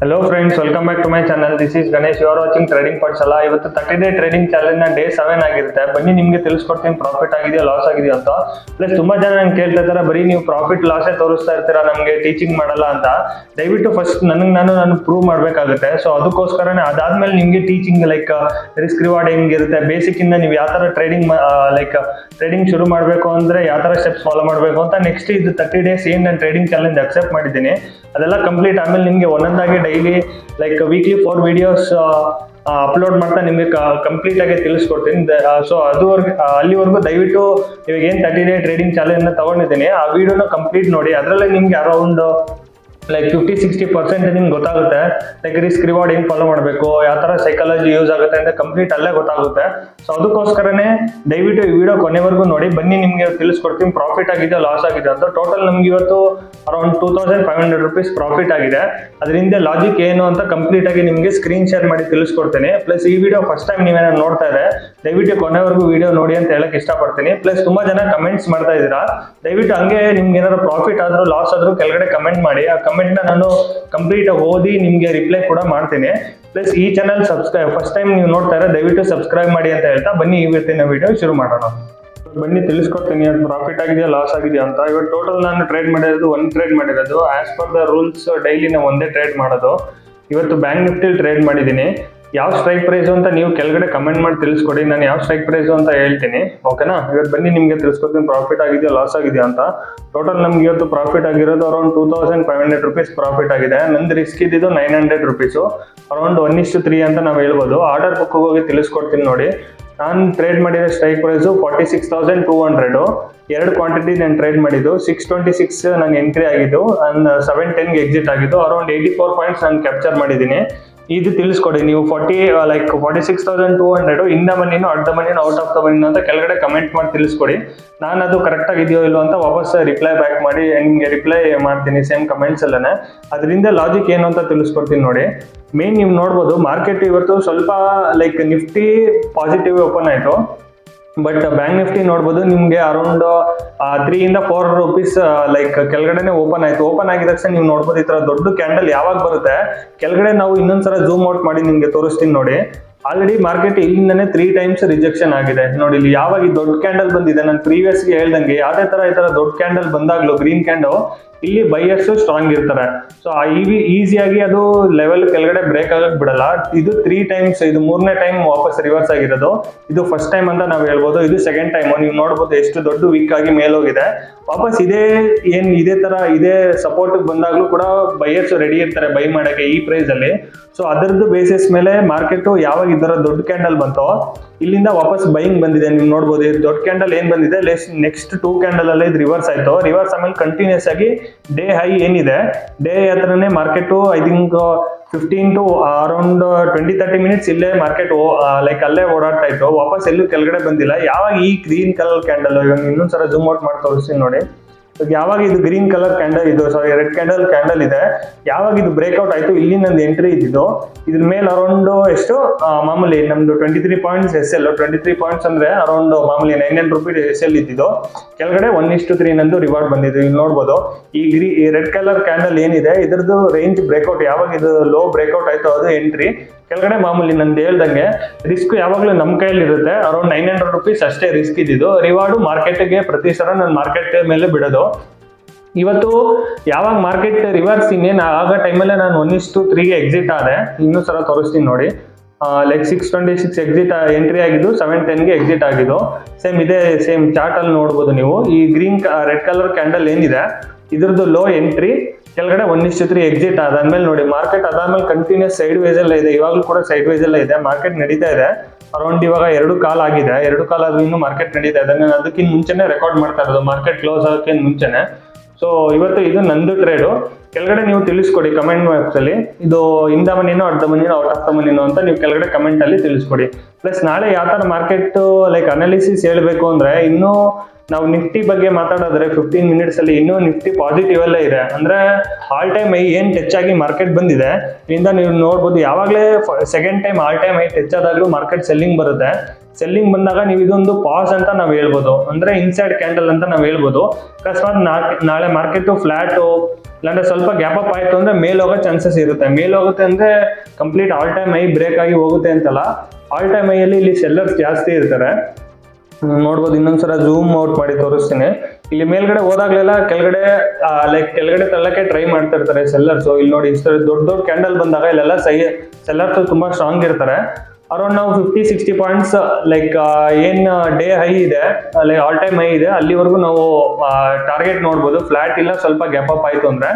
Hello friends, welcome back to my channel. This is Ganesh. You are watching Trading Patshala. ಇವತ್ತು 30 day trading challenge ನ day 7 ಆಗಿರುತ್ತೆ. ಬನ್ನಿ ನಿಮಗೆ ತಿಳಿಸ್ಕೊಡ್ತೀನಿ profit ಆಗಿದೆಯಾ ಲಾಸ್ ಆಗಿದೆಯಾ ಅಂತ. ಪ್ಲಸ್ ತುಂಬಾ ಜನ ನಂಗೆ ಕೇಳ್ತಾ ಇದ್ದಾರೆ ಬರೀ ನೀವು ಪ್ರಾಫಿಟ್ ಲಾಸೇ ತೋರಿಸ್ತಾ ಇರ್ತೀರಾ ನಮಗೆ ಟೀಚಿಂಗ್ ಮಾಡಲ್ಲ ಅಂತ. ದಯವಿಟ್ಟು ಫಸ್ಟ್ ನಾನು ಪ್ರೂವ್ ಮಾಡಬೇಕಾಗುತ್ತೆ. ಸೊ ಅದಕ್ಕೋಸ್ಕರನೇ ಅದಾದ್ಮೇಲೆ ನಿಮಗೆ ಟೀಚಿಂಗ್ ಲೈಕ್ ರಿಸ್ಕ್ ರಿವಾರ್ಡ್ ಹೆಂಗಿರುತ್ತೆ, ಬೇಸಿಕ್ ಇಂದ ನೀವು ಯಾವ ತರ ಟ್ರೇಡಿಂಗ್ ಶುರು ಮಾಡಬೇಕು ಅಂದ್ರೆ ಯಾವ ತರ ಸ್ಟೆಪ್ಸ್ ಫಾಲೋ ಮಾಡಬೇಕು ಅಂತ. ನೆಕ್ಸ್ಟ್ ಇದು 30 ಡೇಸ್ ಏನ್ ನಾನು ಟ್ರೇಡಿಂಗ್ ಚಾಲೆಂಜ್ ಅಕ್ಸೆಪ್ಟ್ ಮಾಡಿದ್ದೀನಿ ಅದೆಲ್ಲ ಕಂಪ್ಲೀಟ್ ಆಮೇಲೆ ನಿಮಗೆ ಒಂದೊಂದಾಗಿ daily like weekly 4 videos upload ಮಾಡ್ತಾ ನಿಮಗೆ ಕಂಪ್ಲೀಟ್ ಆಗಿ ತಿಳಿಸ್ಕೊಡ್ತೀನಿ. ಸೊ ಅಲ್ಲಿವರೆಗೂ ದಯವಿಟ್ಟು ಇವಾಗ ಏನ್ 30 ಡೇ ಟ್ರೇಡಿಂಗ್ ಚಾಲೆಂಜ್ ತಗೊಂಡಿದ್ದೀನಿ ಆ ವಿಡಿಯೋನ ಕಂಪ್ಲೀಟ್ ನೋಡಿ. ಅದರಲ್ಲಿ ನಿಮ್ಗೆ ಅರೌಂಡ್ ಲೈಕ್ 50-60% ನಿಮ್ಗೆ ಗೊತ್ತಾಗುತ್ತೆ. ಲೈಕ್ ರಿಸ್ಕ್ ರಿವಾರ್ಡ್ ಹೆಂಗ್ ಫಾಲೋ ಮಾಡಬೇಕು, ಯಾವ ತರ ಸೈಕಾಲಜಿ ಯೂಸ್ ಆಗುತ್ತೆ ಅಂತ ಕಂಪ್ಲೀಟ್ ಅಲ್ಲೇ ಗೊತ್ತಾಗುತ್ತೆ. ಸೊ ಅದಕ್ಕೋಸ್ಕರನೇ ದಯವಿಟ್ಟು ಈ ವಿಡಿಯೋ ಕೊನೆವರೆಗೂ ನೋಡಿ. ಬನ್ನಿ ನಿಮ್ಗೆ ತಿಳಿಸ್ಕೊಡ್ತೀನಿ ಪ್ರಾಫಿಟ್ ಆಗಿದೆ ಲಾಸ್ ಆಗಿದೆ ಅಂತ. ಟೋಟಲ್ ನಮ್ಗೆ ಇವತ್ತು ಅರೌಂಡ್ 2500 ರೂಪೀಸ್ ಪ್ರಾಫಿಟ್ ಆಗಿದೆ. ಅದರಿಂದ ಲಾಜಿಕ್ ಏನು ಅಂತ ಕಂಪ್ಲೀಟ್ ಆಗಿ ನಿಮ್ಗೆ ಸ್ಕ್ರೀನ್ ಶೇರ್ ಮಾಡಿ ತಿಳಿಸ್ಕೊಡ್ತೀನಿ. ಪ್ಲಸ್ ಈ ವಿಡಿಯೋ ಫಸ್ಟ್ ಟೈಮ್ ನೀವೇನೋ ನೋಡ್ತಾ ಇದ್ರೆ ದಯವಿಟ್ಟು ಕೊನೆವರೆಗೂ ವಿಡಿಯೋ ನೋಡಿ ಅಂತ ಹೇಳಕ್ ಇಷ್ಟಪಡ್ತೀನಿ. ಪ್ಲಸ್ ತುಂಬಾ ಜನ ಕಮೆಂಟ್ಸ್ ಮಾಡ್ತಾ ಇದ್ದೀರಾ, ದಯವಿಟ್ಟು ಹಂಗೆ ನಿಮ್ಗೆ ಏನಾದ್ರು ಪ್ರಾಫಿಟ್ ಆದ್ರೂ ಲಾಸ್ ಆದ್ರೂ ಕೆಳಗಡೆ ಕಮೆಂಟ್ ಮಾಡಿ. ಆ ಕಮೆಂಟ್ ನಾನು ಕಂಪ್ಲೀಟ್ ಓದಿ ನಿಮ್ಗೆ ರಿಪ್ಲೈ ಕೂಡ ಮಾಡ್ತೀನಿ. ಪ್ಲಸ್ ಈ ಚಾನಲ್ ಫಸ್ಟ್ ಟೈಮ್ ನೀವು ನೋಡ್ತಾ ಇದ್ರೆ ದಯವಿಟ್ಟು ಸಬ್ಸ್ಕ್ರೈಬ್ ಮಾಡಿ ಅಂತ ಹೇಳ್ತಾ ಬನ್ನಿ ಇವತ್ತಿನ ವಿಡಿಯೋ ಶುರು ಮಾಡೋಣ. ಬನ್ನಿ ತಿಳಿಸ್ಕೊಡ್ತೀನಿ ಅದು ಪ್ರಾಫಿಟ್ ಆಗಿದೆಯಾ ಲಾಸ್ ಆಗಿದೆಯಾ ಅಂತ. ಇವಾಗ ಟೋಟಲ್ ನಾನು ಟ್ರೇಡ್ ಮಾಡಿರೋದು ಒಂದು ಟ್ರೇಡ್ ಮಾಡಿರೋದು. As per the rules daily ನಾವು ಒಂದೇ ಟ್ರೇಡ್ ಮಾಡೋದು. ಇವತ್ತು ಬ್ಯಾಂಕ್ ನಿಫ್ಟಿ ಟ್ರೇಡ್ ಮಾಡಿದ್ದೀನಿ. ಯಾವ ಸ್ಟ್ರೈಕ್ ಪ್ರೈಸ್ ಅಂತ ನೀವು ಕೆಳಗಡೆ ಕಮೆಂಟ್ ಮಾಡಿ ತಿಳಿಸ್ಕೊಡಿ, ನಾನು ಯಾವ ಸ್ಟ್ರೈಕ್ ಪ್ರೈಸ್ ಅಂತ ಹೇಳ್ತೀನಿ. ಓಕೆನಾ? ಇವತ್ತು ಬನ್ನಿ ನಿಮಗೆ ತಿಳಿಸ್ಕೊಡ್ತೀನಿ ಪ್ರಾಫಿಟ್ ಆಗಿದೆಯಾ ಲಾಸ್ ಆಗಿದೆಯಾ ಅಂತ. ಟೋಟಲ್ ನಮ್ಗೆ ಇವತ್ತು ಪ್ರಾಫಿಟ್ ಆಗಿರೋದು ಅರೌಂಡ್ 2500 ರೂಪೀಸ್ ಪ್ರಾಫಿಟ್ ಆಗಿದೆ. ನಂದು ರಿಸ್ಕ್ ಇದ್ದಿದ್ದು 900 ರೂಪೀಸು, ಅರೌಂಡ್ 1:3 ಅಂತ ನಾವು ಹೇಳ್ಬೋದು. ಆರ್ಡರ್ ಬುಕ್ ಹೋಗಿ ತಿಳಿಸ್ಕೊಡ್ತೀನಿ ನೋಡಿ. ನಾನು ಟ್ರೇಡ್ ಮಾಡಿರೋ ಸ್ಟ್ರೈಕ್ ಪ್ರೈಸು 46,200. 2 ಕ್ವಾಂಟಿಟಿ ನಾನು ಟ್ರೇಡ್ ಮಾಡಿದ್ದು. 626 ನಾನು ಎಂಟ್ರಿ ಆಗಿದ್ದು, 710ಗೆ ಎಕ್ಸಿಟ್ ಆಗಿದ್ದು. ಅರೌಂಡ್ 84 ಪಾಯಿಂಟ್ಸ್ ನಾನು ಕ್ಯಾಪ್ಚರ್ ಮಾಡಿದ್ದೀನಿ. ಇದು ತಿಳಿಸ್ಕೊಡಿ ನೀವು 46,200 ಇನ್ ದ ಮನಿನೋ ಅಟ್ ದ ಮನಿನೋ ಔಟ್ ಆಫ್ ದ ಮನಿನೋ ಅಂತ ಕೆಳಗಡೆ ಕಮೆಂಟ್ ಮಾಡಿ ತಿಳಿಸ್ಕೊಡಿ. ನಾನು ಅದು ಕರೆಕ್ಟ್ ಆಗಿದೆಯೋ ಇಲ್ಲೋ ಅಂತ ವಾಪಸ್ ರಿಪ್ಲೈ ಬ್ಯಾಕ್ ಮಾಡಿ ನಿಮಗೆ ರಿಪ್ಲೈ ಮಾಡ್ತೀನಿ ಸೇಮ್ ಕಮೆಂಟ್ಸ್ ಅಲ್ಲೇ. ಅದರಿಂದ ಲಾಜಿಕ್ ಏನು ಅಂತ ತಿಳಿಸ್ಕೊಡ್ತೀನಿ ನೋಡಿ. ಮೇನ್ ನೀವು ನೋಡ್ಬೋದು ಮಾರ್ಕೆಟ್ ಇವತ್ತು ಸ್ವಲ್ಪ ಲೈಕ್ ನಿಫ್ಟಿ ಪಾಸಿಟಿವ್ ಓಪನ್ ಆಯಿತು. ಬಟ್ ಬ್ಯಾಂಕ್ ನಿಫ್ಟಿ ನೋಡ್ಬೋದು ನಿಮ್ಗೆ ಅರೌಂಡ್ 3-4 ರೂಪೀಸ್ ಲೈಕ್ ಕೆಳಗಡೆನೆ ಓಪನ್ ಆಯ್ತು. ಓಪನ್ ಆಗಿದ ತಕ್ಷಣ ನೀವು ನೋಡ್ಬೋದು ಈ ತರ ದೊಡ್ಡ ಕ್ಯಾಂಡಲ್ ಯಾವಾಗ ಬರುತ್ತೆ ಕೆಳಗಡೆ ನಾವು ಇನ್ನೊಂದ್ಸಲ ಝೂಮ್ ಔಟ್ ಮಾಡಿ ನಿಮ್ಗೆ ತೋರಿಸ್ತೀನಿ ನೋಡಿ. ಆಲ್ರೆಡಿ ಮಾರ್ಕೆಟ್ ಇಲ್ಲಿಂದನೇ 3 ಟೈಮ್ಸ್ ರಿಜೆಕ್ಷನ್ ಆಗಿದೆ ನೋಡಿ. ಇಲ್ಲಿ ಯಾವಾಗ ಈ ದೊಡ್ಡ ಕ್ಯಾಂಡಲ್ ಬಂದಿದೆ ನಾನು ಪ್ರೀವಿಯಸ್ಗೆ ಹೇಳ್ದಂಗೆ ಯಾವುದೇ ತರ ಈ ತರ ದೊಡ್ಡ ಕ್ಯಾಂಡಲ್ ಬಂದಾಗ್ಲೂ ಗ್ರೀನ್ ಕ್ಯಾಂಡಲ್ ಇಲ್ಲಿ ಬೈಯರ್ಸ್ ಸ್ಟ್ರಾಂಗ್ ಇರ್ತಾರೆ. ಸೊ ಈಸಿಯಾಗಿ ಅದು ಲೆವೆಲ್ ಕೆಳಗಡೆ ಬ್ರೇಕ್ ಆಗಕ್ ಬಿಡಲ್ಲ. ಇದು 3 ಟೈಮ್ಸ್, ಇದು 3ನೇ ಟೈಮ್ ವಾಪಸ್ ರಿವರ್ಸ್ ಆಗಿರೋದು. ಇದು ಫಸ್ಟ್ ಟೈಮ್ ಅಂತ ನಾವು ಹೇಳ್ಬೋದು, ಇದು ಸೆಕೆಂಡ್ ಟೈಮ್. ನೀವು ನೋಡ್ಬೋದು ಎಷ್ಟು ದೊಡ್ಡ ವೀಕ್ ಆಗಿ ಮೇಲೋಗಿದೆ. ವಾಪಸ್ ಇದೇ ಸಪೋರ್ಟ್ ಬಂದಾಗ್ಲೂ ಕೂಡ ಬೈಯರ್ಸ್ ರೆಡಿ ಇರ್ತಾರೆ ಬೈ ಮಾಡಕ್ಕೆ ಈ ಪ್ರೈಸ್ ಅಲ್ಲಿ. ಸೊ ಅದರದ್ದು ಬೇಸಿಸ್ ಮೇಲೆ ಮಾರ್ಕೆಟ್ ಯಾವಾಗ ಇದರ ದೊಡ್ಡ ಕ್ಯಾಂಡಲ್ ಬಂತೋ ಇಲ್ಲಿಂದ ವಾಪಸ್ ಬೈಯಿಂಗ್ ಬಂದಿದೆ. ನೀವು ನೋಡ್ಬೋದು ದೊಡ್ಡ ಕ್ಯಾಂಡಲ್ ಏನ್ ಬಂದಿದೆ ನೆಕ್ಸ್ಟ್ 2 ಕ್ಯಾಂಡಲ್ ಅಲ್ಲಿ ಇದು ರಿವರ್ಸ್ ಆಯ್ತು. ರಿವರ್ಸ್ ಆಮೇಲೆ ಕಂಟಿನ್ಯೂಸ್ ಆಗಿ ಡೇ ಹೈ ಏನಿದೆ ಡೇ ಹತ್ರನೇ market I think 15 to around 20-30 minutes ಇಲ್ಲೇ ಮಾರ್ಕೆಟ್ ಲೈಕ್ ಅಲ್ಲೇ ಓಡಾಡ್ತಾ ಇತ್ತು. ವಾಪಸ್ ಎಲ್ಲೂ ಕೆಳಗಡೆ ಬಂದಿಲ್ಲ. ಯಾವಾಗ ಈ ಗ್ರೀನ್ ಕಲರ್ ಕ್ಯಾಂಡಲ್ ಇವಾಗ ಇನ್ನೊಂದ್ಸಲ ಝೂಮ್ ಔಟ್ ಮಾಡಿ ತೋರಿಸ್ತೀನಿ ನೋಡಿ. ಯಾವಾಗ ಇದು green colour candle red candle ಇದೆ, ಯಾವಾಗ ಇದು ಬ್ರೇಕ್ಔಟ್ ಆಯ್ತು ಇಲ್ಲಿ ನಂದು ಎಂಟ್ರಿ ಇದ್ದಿದ್ದು. ಇದ್ರ ಮೇಲೆ ಅರೌಂಡ್ ಎಷ್ಟು ಮಾಮೂಲಿ ನಮ್ದು 23 ಪಾಯಿಂಟ್ಸ್ SL. 23 ಪಾಯಿಂಟ್ಸ್ ಅಂದ್ರೆ ಅರೌಂಡ್ ಮಾಮೂಲಿ 900 ರೂಪೀಸ್ SL ಇದ್ದಿದ್ದು. ಕೆಳಗಡೆ 1:3 ನಂದು ರಿವಾರ್ಡ್ ಬಂದಿದೆ. ಇಲ್ಲಿ ನೋಡ್ಬೋದು ಈ ರೆಡ್ ಕಲರ್ ಕ್ಯಾಂಡಲ್ ಏನಿದೆ ಇದ್ರದ್ದು ರೇಂಜ್ ಬ್ರೇಕ್ಔಟ್, ಯಾವಾಗ ಇದು ಲೋ ಬ್ರೇಕ್ಔಟ್ ಆಯ್ತು ಅದು ಎಂಟ್ರಿ. ಕೆಳಗಡೆ ಮಾಮೂಲಿ ನಂದು ಹೇಳ್ದಂಗೆ ರಿಸ್ಕ್ ಯಾವಾಗಲೂ ನಮ್ಮ ಕೈಯಲ್ಲಿ ಇರುತ್ತೆ. ಅರೌಂಡ್ 900 ರೂಪೀಸ್ ಅಷ್ಟೇ ರಿಸ್ಕ್ ಇದ್ದಿದ್ದು. ರಿವಾರ್ಡು ಮಾರ್ಕೆಟ್ಗೆ ಪ್ರತಿ ಸಲ ನಾನು ಮಾರ್ಕೆಟ್ ಮೇಲೆ ಬಿಡೋದು. ಇವತ್ತು ಯಾವಾಗ ಮಾರ್ಕೆಟ್ ರಿವರ್ಸ್ ಇನ್ನೇನು ಆಗ ಟೈಮಲ್ಲೇ ನಾನು 1:3ಗೆ ಎಕ್ಸಿಟ್ ಆದೆ. ಇನ್ನೂ ಸಲ ತೋರಿಸ್ತೀನಿ ನೋಡಿ. ಲೈಕ್ 626 ಎಕ್ಸಿಟ್ ಎಂಟ್ರಿ ಆಗಿದ್ದು, 710ಗೆ ಎಕ್ಸಿಟ್ ಆಗಿದ್ದು. ಸೇಮ್ ಚಾರ್ಟ್ ಅಲ್ಲಿ ನೋಡ್ಬೋದು ನೀವು. ಈ ರೆಡ್ ಕಲರ್ ಕ್ಯಾಂಡಲ್ ಏನಿದೆ ಇದ್ರದ್ದು ಲೋ ಎಂಟ್ರಿ, ಕೆಳಗಡೆ 1:3 ಎಕ್ಸಿಟ್ ಆದ್ಮೇಲೆ ನೋಡಿ ಮಾರ್ಕೆಟ್ ಅದಾದ್ಮೇಲೆ ಕಂಟಿನ್ಯೂಸ್ ಸೈಡ್ ವೇಸ್ ಎಲ್ಲ ಇದೆ. ಇವಾಗಲೂ ಕೂಡ ಸೈಡ್ ವೇಸ್ ಎಲ್ಲ ಇದೆ. ಮಾರ್ಕೆಟ್ ನಡೀತಾ ಇದೆ. ಅರೌಂಡ್ ಇವಾಗ 2 ಕಾಲ್ ಆಗಿದೆ. 2 ಕಾಲ್ ಆದ್ರೂ ಇನ್ನೂ ಮಾರ್ಕೆಟ್ ನಡೀತಾ ಇದೆ. ನಾನು ಅದಕ್ಕಿಂತ ಮುಂಚೆನೆ ರೆಕಾರ್ಡ್ ಮಾಡ್ತಾ ಇರೋದು ಮಾರ್ಕೆಟ್ ಕ್ಲೋಸ್ ಆಗೋಕ್ಕಿಂತ ಮುಂಚೆನೆ. ಸೊ ಇವತ್ತು ಇದು ನಂದು ಟ್ರೇಡು. ಕೆಳಗಡೆ ನೀವು ತಿಳಿಸ್ಕೊಡಿ ಕಮೆಂಟ್ ಬಾಕ್ಸ್ ಅಲ್ಲಿ ಇದು ಇನ್ ದ ಮನಿನೋ ಅಟ್ ದ ಮನಿನೋ ಔಟ್ ಆಫ್ ದ ಮನಿನೋ ಅಂತ ನೀವು ಕೆಳಗಡೆ ಕಮೆಂಟ್ ಅಲ್ಲಿ ತಿಳಿಸ್ಕೊಡಿ. ಪ್ಲಸ್ ನಾಳೆ ಯಾವ ತರ ಮಾರ್ಕೆಟ್ ಲೈಕ್ ಅನಾಲಿಸಿಸ್ ಹೇಳ್ಬೇಕು ಅಂದ್ರೆ ಇನ್ನೂ ನಾವು ನಿಫ್ಟಿ ಬಗ್ಗೆ ಮಾತಾಡೋದ್ರೆ 15 ಮಿನಿಟ್ಸ್ ಅಲ್ಲಿ ಇನ್ನೂ ನಿಫ್ಟಿ ಪಾಸಿಟಿವ್ ಅಲ್ಲೇ ಇದೆ. ಅಂದ್ರೆ ಆಲ್ ಟೈಮ್ ಐ ಏನ್ ಟಚ್ ಆಗಿ ಮಾರ್ಕೆಟ್ ಬಂದಿದೆ ಇದರಿಂದ ನೀವು ನೋಡ್ಬೋದು. ಯಾವಾಗಲೇ second time all time high touch ಆದಾಗ್ಲೂ ಮಾರ್ಕೆಟ್ ಸೆಲ್ಲಿಂಗ್ ಬರುತ್ತೆ. ಸೆಲ್ಲಿಂಗ್ ಬಂದಾಗ ನೀವು ಇದೊಂದು ಪಾಸ್ ಅಂತ ನಾವು ಹೇಳ್ಬೋದು, ಅಂದ್ರೆ ಇನ್ಸೈಡ್ ಕ್ಯಾಂಡಲ್ ಅಂತ ನಾವು ಹೇಳ್ಬೋದು. ಅಕಸ್ಮಾತ್ ನಾಳೆ ಮಾರ್ಕೆಟ್ ಫ್ಲಾಟ್ ಇಲ್ಲಾಂದ್ರೆ ಸ್ವಲ್ಪ ಗ್ಯಾಪ್ ಅಪ್ ಆಯ್ತು ಅಂದ್ರೆ ಮೇಲ್ ಹೋಗೋ ಚಾನ್ಸಸ್ ಇರುತ್ತೆ. ಮೇಲ್ ಹೋಗುತ್ತೆ ಅಂದ್ರೆ complete all time high break ಆಗಿ ಹೋಗುತ್ತೆ ಅಂತಲ್ಲ, ಆಲ್ ಟೈಮ್ ಹೈಯಲ್ಲಿ ಇಲ್ಲಿ ಸೆಲ್ಲರ್ಸ್ ಜಾಸ್ತಿ ಇರ್ತಾರೆ. ನೋಡ್ಬೋದು, ಇನ್ನೊಂದ್ಸಲ ಝೂಮ್ ಔಟ್ ಮಾಡಿ ತೋರಿಸ್ತೀನಿ. ಇಲ್ಲಿ ಮೇಲ್ಗಡೆ ಹೋದಾಗ್ಲೆಲ್ಲ ಕೆಳಗಡೆ ಕೆಳಗಡೆ ತಳ್ಳಕ್ಕೆ ಟ್ರೈ ಮಾಡ್ತಾ ಇರ್ತಾರೆ ಸೆಲ್ಲರ್ಸ್. ಇಲ್ಲಿ ನೋಡಿ, ದೊಡ್ಡ ದೊಡ್ಡ ಕ್ಯಾಂಡಲ್ ಬಂದಾಗ ಇಲ್ಲೆಲ್ಲ ಸೆಲ್ಲರ್ಸ್ ತುಂಬಾ ಸ್ಟ್ರಾಂಗ್ ಇರ್ತಾರೆ. ಅರೌಂಡ್ ನಾವು 50-60 ಪಾಯಿಂಟ್ಸ್ ಏನ್ ಡೇ ಹೈ ಇದೆ, ಆಲ್ ಟೈಮ್ ಹೈ ಇದೆ, ಅಲ್ಲಿವರೆಗೂ ನಾವು ಟಾರ್ಗೆಟ್ ನೋಡ್ಬೋದು. ಫ್ಲಾಟ್ ಇಲ್ಲ, ಸ್ವಲ್ಪ ಗ್ಯಾಪ್ ಅಪ್ ಆಯ್ತು ಅಂದ್ರೆ,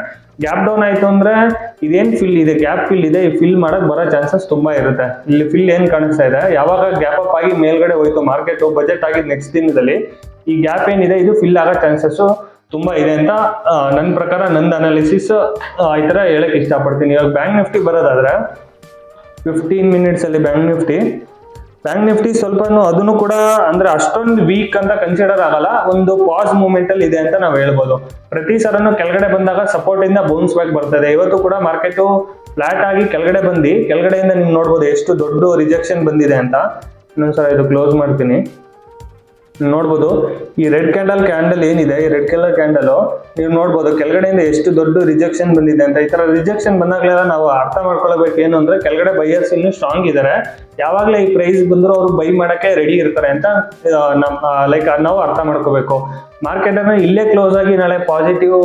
ಗ್ಯಾಪ್ ಡೌನ್ ಆಯ್ತು ಅಂದ್ರೆ ಇದೇನ್ ಫಿಲ್ ಇದೆ, ಗ್ಯಾಪ್ ಫಿಲ್ ಇದೆ, ಈ ಫಿಲ್ ಮಾಡಕ್ ಬರೋ ಚಾನ್ಸಸ್ ತುಂಬಾ ಇರುತ್ತೆ. ಇಲ್ಲಿ ಫಿಲ್ ಏನ್ ಕಾಣಿಸ್ತಾ ಇದೆ, ಯಾವಾಗ ಗ್ಯಾಪ್ ಅಪ್ ಆಗಿ ಮೇಲ್ಗಡೆ ಹೋಯ್ತು ಮಾರ್ಕೆಟ್ ಬಜೆಟ್ ಆಗಿದ್ ನೆಕ್ಸ್ಟ್ ದಿನದಲ್ಲಿ ಈ ಗ್ಯಾಪ್ ಏನಿದೆ ಇದು ಫಿಲ್ ಆಗೋ ಚಾನ್ಸಸ್ ತುಂಬಾ ಇದೆ ಅಂತ ನನ್ನ ಪ್ರಕಾರ, ನಂದು ಅನಾಲಿಸಿಸ್ ಈ ತರ ಹೇಳಕ್ ಇಷ್ಟಪಡ್ತೀನಿ. ಇವಾಗ ಬ್ಯಾಂಕ್ ನಿಫ್ಟಿ ಬರೋದಾದ್ರೆ 15 ಮಿನಿಟ್ಸ್ ಅಲ್ಲಿ ಬ್ಯಾಂಕ್ ನಿಫ್ಟಿ ಸ್ವಲ್ಪ ಅದನ್ನು ಕೂಡ ಅಂದ್ರೆ ಅಷ್ಟೊಂದು ವೀಕ್ ಅಂತ ಕನ್ಸಿಡರ್ ಆಗಲ್ಲ, ಒಂದು ಪಾಸ್ ಮೂವ್ಮೆಂಟ್ ಅಲ್ಲಿ ಇದೆ ಅಂತ ನಾವು ಹೇಳ್ಬೋದು. ಪ್ರತಿ ಸರನು ಕೆಳಗಡೆ ಬಂದಾಗ ಸಪೋರ್ಟ್ ಇಂದ ಬೌನ್ಸ್ ಬ್ಯಾಕ್ ಬರ್ತದೆ. ಇವತ್ತು ಕೂಡ ಮಾರ್ಕೆಟ್ ಫ್ಲಾಟ್ ಆಗಿ ಕೆಳಗಡೆಯಿಂದ ನೀವು ನೋಡ್ಬೋದು ಎಷ್ಟು ದೊಡ್ಡ ರಿಜೆಕ್ಷನ್ ಬಂದಿದೆ ಅಂತ. ಇನ್ನೊಂದ್ಸಲ ಇದು ಕ್ಲೋಸ್ ಮಾಡ್ತೀನಿ. ನೋಡ್ಬೋದು ಈ ರೆಡ್ ಕ್ಯಾಂಡಲ್ ಏನಿದೆ, ಈ ರೆಡ್ ಕಲರ್ ಕ್ಯಾಂಡಲ್ ನೀವು ನೋಡ್ಬೋದು ಕೆಳಗಡೆಯಿಂದ ಎಷ್ಟು ದೊಡ್ಡ ರಿಜೆಕ್ಷನ್ ಬಂದಿದೆ ಅಂತ. ಈ ತರ ರಿಜೆಕ್ಷನ್ ಬಂದಾಗಲೆಲ್ಲ ನಾವು ಅರ್ಥ ಮಾಡ್ಕೊಳ್ಬೇಕು ಏನು ಅಂದ್ರೆ, ಕೆಳಗಡೆ ಬೈಯರ್ಸ್ ಇನ್ನು ಸ್ಟ್ರಾಂಗ್ ಇದಾರೆ, ಯಾವಾಗ್ಲೇ ಈ ಪ್ರೈಸ್ ಬಂದ್ರು ಅವರು ಬೈ ಮಾಡಕ್ಕೆ ರೆಡಿ ಇರ್ತಾರೆ ಅಂತ ನಾವು ಅರ್ಥ ಮಾಡ್ಕೋಬೇಕು. ಮಾರ್ಕೆಟ್ ಅನ್ನ ಇಲ್ಲೇ ಕ್ಲೋಸ್ ಆಗಿ ನಾಳೆ ಪಾಸಿಟಿವ್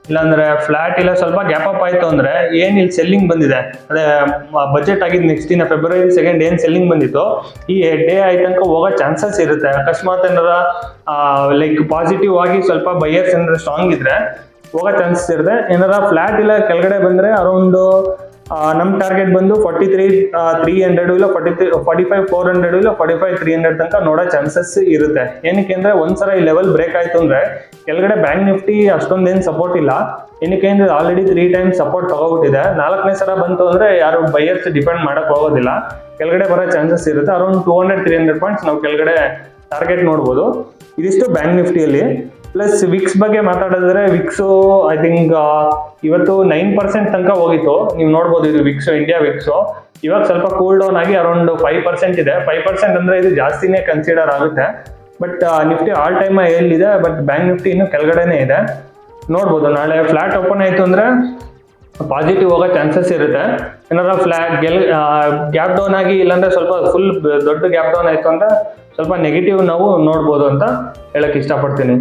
ಇಲ್ಲಾಂದ್ರೆ ಫ್ಲಾಟ್ ಇಲ್ಲ ಸ್ವಲ್ಪ ಗ್ಯಾಪ್ ಅಪ್ ಆಯ್ತು ಅಂದ್ರೆ ಏನ್ ಇಲ್ಲಿ ಸೆಲ್ಲಿಂಗ್ ಬಂದಿದೆ, ಅದೇ ಬಜೆಟ್ ಆಗಿದ್ ನೆಕ್ಸ್ಟ್ ದಿನ February 2 ಏನ್ ಸೆಲ್ಲಿಂಗ್ ಬಂದಿತ್ತು, ಈ ಡೇ ಆಯ್ತನಕ ಹೋಗೋ ಚಾನ್ಸಸ್ ಇರುತ್ತೆ. ಅಕಸ್ಮಾತ್ ಏನಾರ ಪಾಸಿಟಿವ್ ಆಗಿ ಸ್ವಲ್ಪ ಬೈಯರ್ಸ್ ಏನಾರ ಸ್ಟ್ರಾಂಗ್ ಇದ್ರೆ ಹೋಗೋ ಚಾನ್ಸಸ್ ಇರುತ್ತೆ. ಏನಾರ ಫ್ಲಾಟ್ ಇಲ್ಲ ಕೆಳಗಡೆ ಬಂದ್ರೆ ಅರೌಂಡ್ ನಮ್ ಟಾರ್ಗೆಟ್ ಬಂದು 43,300 ಇಲ್ಲ 45,400 ಇಲ್ಲ 45,300 ತನಕ ನೋಡೋ ಚಾನ್ಸಸ್ ಇರುತ್ತೆ. ಏನಕ್ಕೆ ಅಂದ್ರೆ ಒಂದ್ಸಲ ಈ ಲೆವೆಲ್ ಬ್ರೇಕ್ ಆಯ್ತು ಅಂದ್ರೆ ಕೆಳಗಡೆ ಬ್ಯಾಂಕ್ ನಿಫ್ಟಿ ಅಷ್ಟೊಂದೇನು ಸಪೋರ್ಟ್ ಇಲ್ಲ. ಏನಕ್ಕೆ ಅಂದ್ರೆ ಆಲ್ರೆಡಿ 3 ಟೈಮ್ಸ್ ಸಪೋರ್ಟ್ ತಗೋಬಿಟ್ಟಿದೆ. 4ನೇ ಸಲ ಬಂತು ಅಂದ್ರೆ ಯಾರು ಬೈಯರ್ಸ್ ಡಿಪೆಂಡ್ ಮಾಡಕ್ ಹೋಗೋದಿಲ್ಲ, ಕೆಳಗಡೆ ಬರೋ ಚಾನ್ಸಸ್ ಇರುತ್ತೆ. ಅರೌಂಡ್ 200-300 ಪಾಯಿಂಟ್ಸ್ ನಾವು ಕೆಳಗಡೆ ಟಾರ್ಗೆಟ್ ನೋಡ್ಬೋದು. ಇದಿಷ್ಟು ಬ್ಯಾಂಕ್ ನಿಫ್ಟಿಯಲ್ಲಿ. ಪ್ಲಸ್ ವಿಕ್ಸ್ ಬಗ್ಗೆ ಮಾತಾಡಿದ್ರೆ, ವಿಕ್ಸ್ ಐ ಥಿಂಕ್ ಇವತ್ತು 9% ತನಕ ಹೋಗಿತ್ತು. ನೀವು ನೋಡ್ಬೋದು, ಇದು ವಿಕ್ಸ್, ಇಂಡಿಯಾ ವಿಕ್ಸ್ ಇವಾಗ ಸ್ವಲ್ಪ ಕೂಲ್ ಡೌನ್ ಆಗಿ ಅರೌಂಡ್ 5% ಇದೆ. 5% ಅಂದ್ರೆ ಇದು ಜಾಸ್ತಿನೇ ಕನ್ಸಿಡರ್ ಆಗುತ್ತೆ. ಬಟ್ ನಿಫ್ಟಿ ಆಲ್ ಟೈಮ್ ಎಲ್ಲಿದೆ, ಬಟ್ ಬ್ಯಾಂಕ್ ನಿಫ್ಟಿ ಇನ್ನು ಕೆಳಗಡೆನೆ ಇದೆ. ನೋಡ್ಬೋದು, ನಾಳೆ ಫ್ಲಾಟ್ ಓಪನ್ ಆಯ್ತು ಅಂದ್ರೆ ಪಾಸಿಟಿವ್ ಹೋಗೋ ಚಾನ್ಸಸ್ ಇರುತ್ತೆ. ಏನಾರ ಗ್ಯಾಪ್ ಡೌನ್ ಆಗಿ ಇಲ್ಲಾಂದ್ರೆ ಸ್ವಲ್ಪ ಫುಲ್ ದೊಡ್ಡ ಗ್ಯಾಪ್ ಡೌನ್ ಆಯ್ತು ಅಂದ್ರೆ ಸ್ವಲ್ಪ ನೆಗೆಟಿವ್ ನಾವು ನೋಡ್ಬೋದು ಅಂತ ಹೇಳಕ್ ಇಷ್ಟಪಡ್ತೀನಿ.